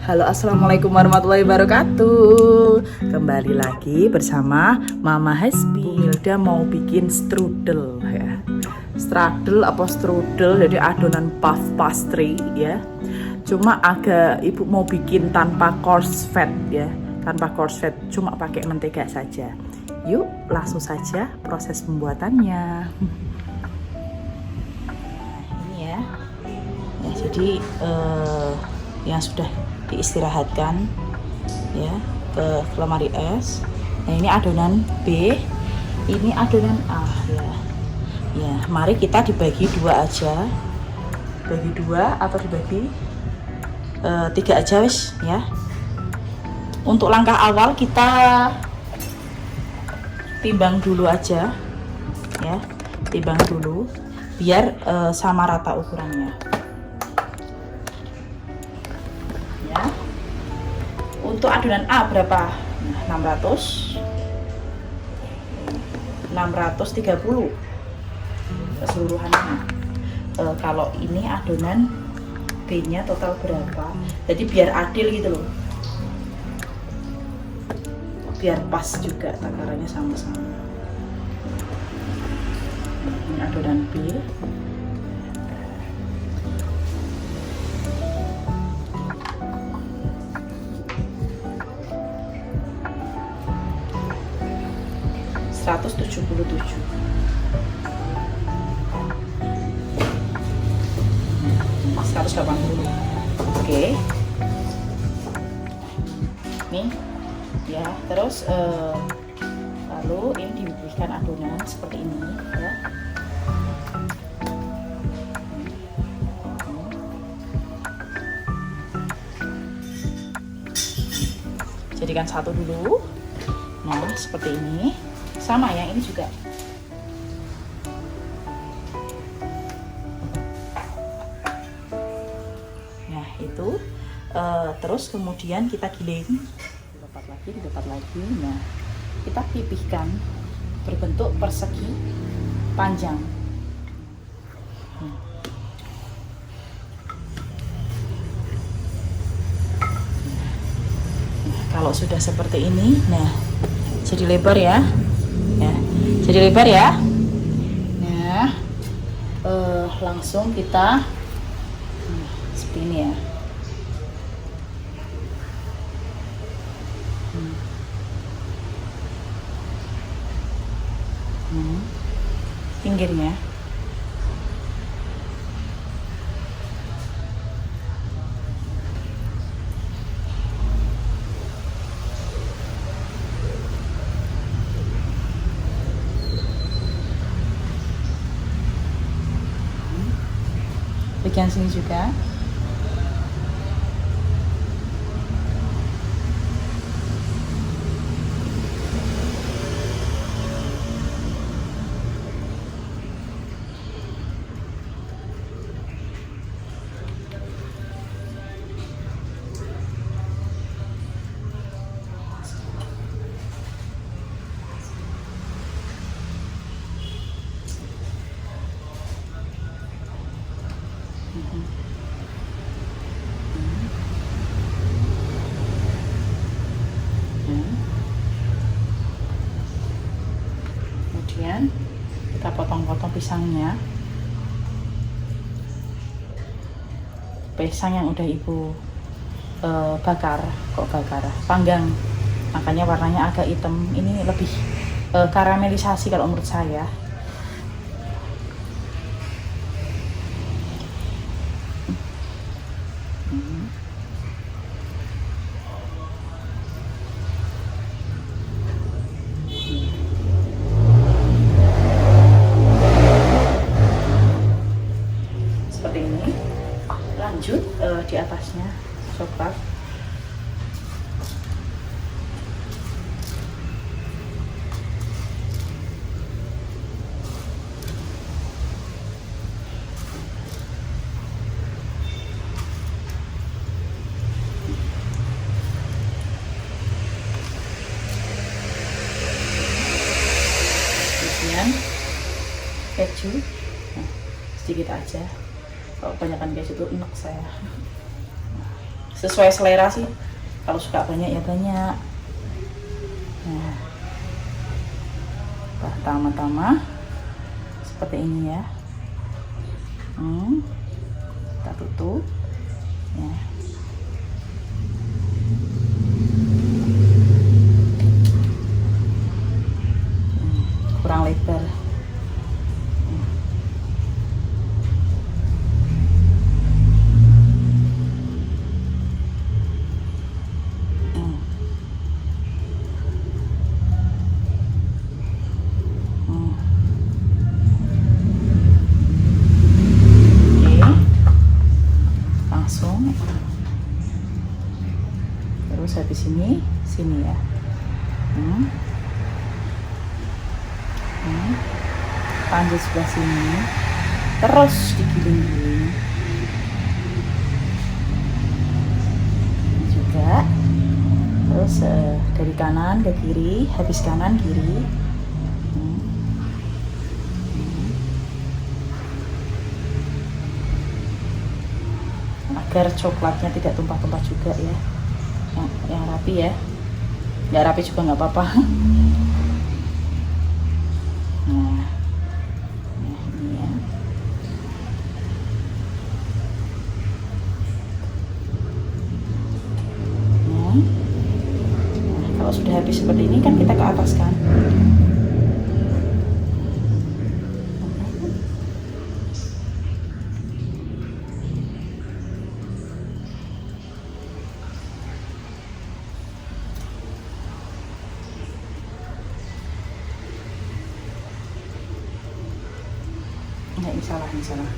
Halo, assalamualaikum warahmatullahi wabarakatuh. Kembali lagi bersama Mama Hasbi. Hilda mau bikin strudel ya. Strudel apa strudel, jadi adonan puff pastry ya. Cuma agak ibu mau bikin tanpa coarse fat ya. Tanpa coarse fat, cuma pakai mentega saja. Yuk, langsung saja proses pembuatannya. Nah, ini ya. Ya, jadi yang sudah diistirahatkan ya ke lemari es. Nah, ini adonan B, ini adonan A ya. Ya, mari kita dibagi dua aja, bagi dua atau dibagi tiga aja wis ya. Untuk langkah awal kita timbang dulu aja ya, timbang dulu biar sama rata ukurannya. Untuk adonan A berapa? Nah, 630 keseluruhannya. Kalau ini adonan B nya total berapa? Jadi biar adil gitu loh, biar pas juga takarannya sama-sama. Ini adonan B. 177. Mas 180. Oke. Nih. Ya, terus lalu ini diberikan adonan seperti ini ya. Jadikan satu dulu. Nah, seperti ini. Sama yang ini juga. Nah, itu terus kemudian kita giling, dilepat lagi. Nah, kita pipihkan berbentuk persegi panjang. Kalau sudah seperti ini, nah jadi lebar ya. Ya, jadi lebar ya. Nah, langsung kita seperti ini ya. Pinggirnya. Bagian sini juga. Kemudian kita potong-potong pisangnya. Pisang yang udah ibu panggang, makanya warnanya agak hitam. Ini lebih karamelisasi kalau menurut saya. Lanjut di atasnya coklat. Kemudian keju, nah, sedikit aja. Kalau kebanyakan keju itu enak saya. sesuai selera sih. Kalau suka banyak ya banyak. Nah, pertama-tama seperti ini ya. Kita tutup ya. Kurang lebar. Terus habis sini ya. Lanjut sebelah sini, terus digiling-giling juga. Terus dari kanan ke kiri, habis kanan kiri. Agar coklatnya tidak tumpah-tumpah juga ya. Yang rapi ya, nggak rapi juga nggak apa-apa. Nah ini ya. Nah, kalau sudah habis seperti ini kan kita ke atas kan. Ini salah.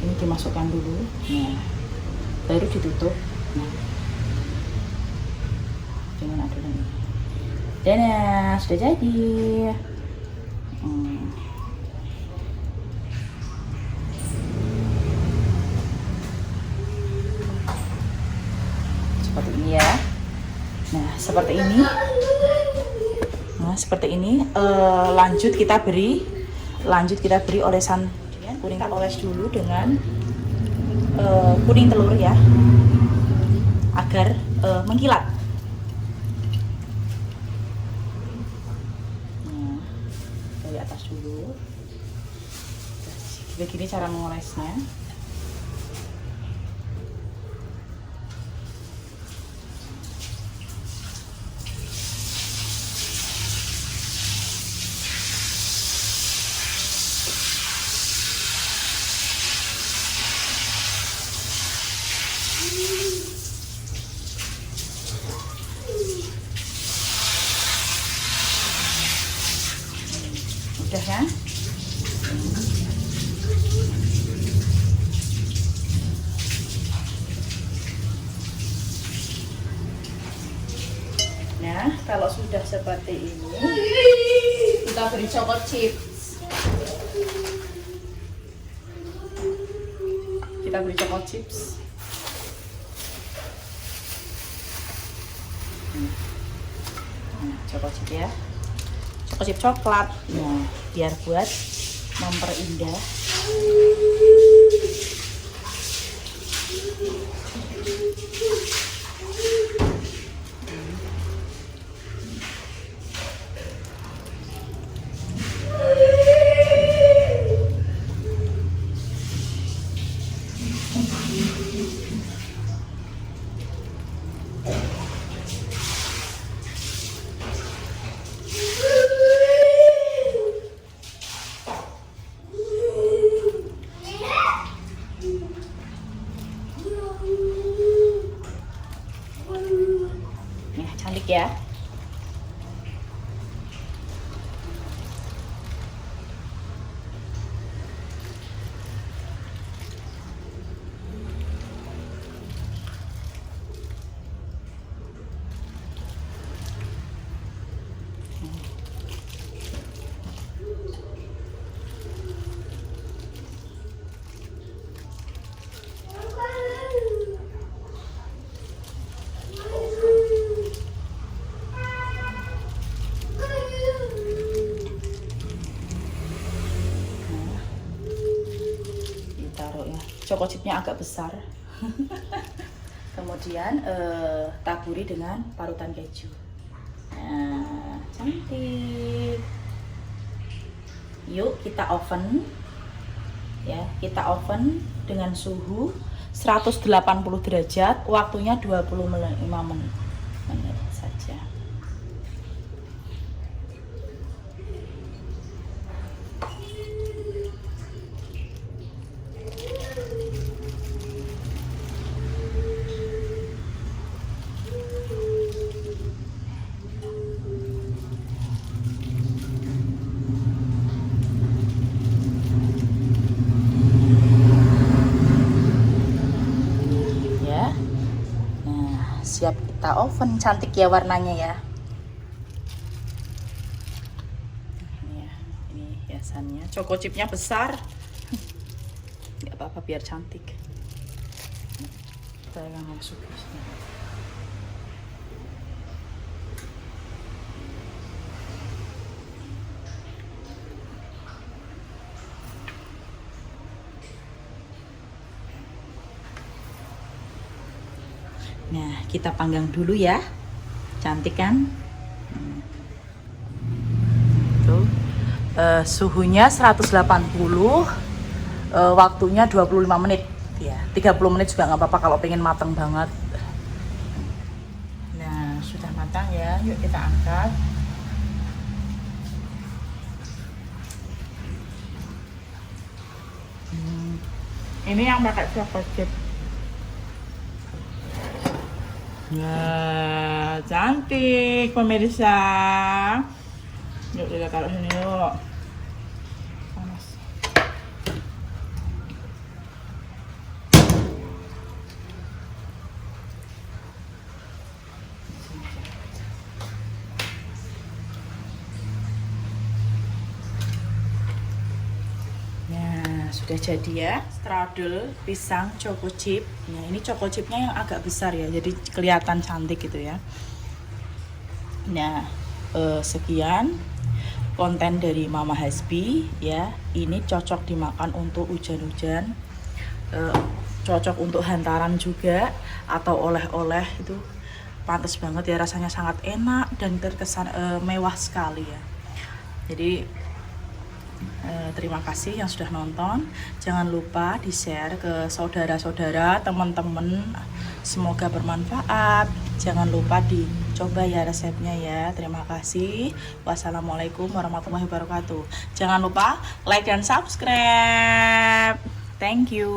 Ini dimasukkan dulu, nah, baru ditutup. Nah, dengan adonan ini. Dan ya, sudah jadi. Seperti ini ya. Nah, seperti ini. Lanjut kita beri olesan kuning. Kita oles dulu dengan kuning telur ya, agar mengkilat. Nah, dari atas dulu. Begini cara mengolesnya. Udah kan? Nah, kalau sudah seperti ini, kita beri chocolate chips. Kita beri chocolate chips. Nah, chocolate chip ya. Chocolate chip coklat. Nah, biar buat memperindah. Cantik ya. choco chipnya agak besar. Kemudian taburi dengan parutan keju. Nah, cantik. Yuk kita oven. Ya, kita oven dengan suhu 180 derajat, waktunya 25 menit saja. Siap kita oven. Cantik ya warnanya ya. Ini hiasannya. Choco chipnya besar. Nggak apa-apa biar cantik. Kita yang masuk di sini. Nah, kita panggang dulu ya. Cantik kan? Tuh. Suhunya 180, waktunya 25 menit ya. 30 menit juga nggak apa-apa kalau pengen matang banget. Nah, sudah matang ya. Yuk kita angkat. Ini yang pakai choco chip. Nah, cantik pemirsa. Yuk kita taruh sini yuk. Panas. Nah, sudah jadi ya. Strudel pisang choco chip. Nah, ini choco chipnya yang agak besar ya, jadi kelihatan cantik gitu ya. Nah, sekian konten dari Mama Hasbi ya. Ini cocok dimakan untuk hujan-hujan, cocok untuk hantaran juga, atau oleh-oleh itu pantas banget ya, rasanya sangat enak dan terkesan mewah sekali ya. Jadi terima kasih yang sudah nonton. Jangan lupa di-share ke saudara-saudara, teman-teman. Semoga bermanfaat. Jangan lupa dicoba ya resepnya ya. Terima kasih. Wassalamualaikum warahmatullahi wabarakatuh. Jangan lupa like dan subscribe. Thank you.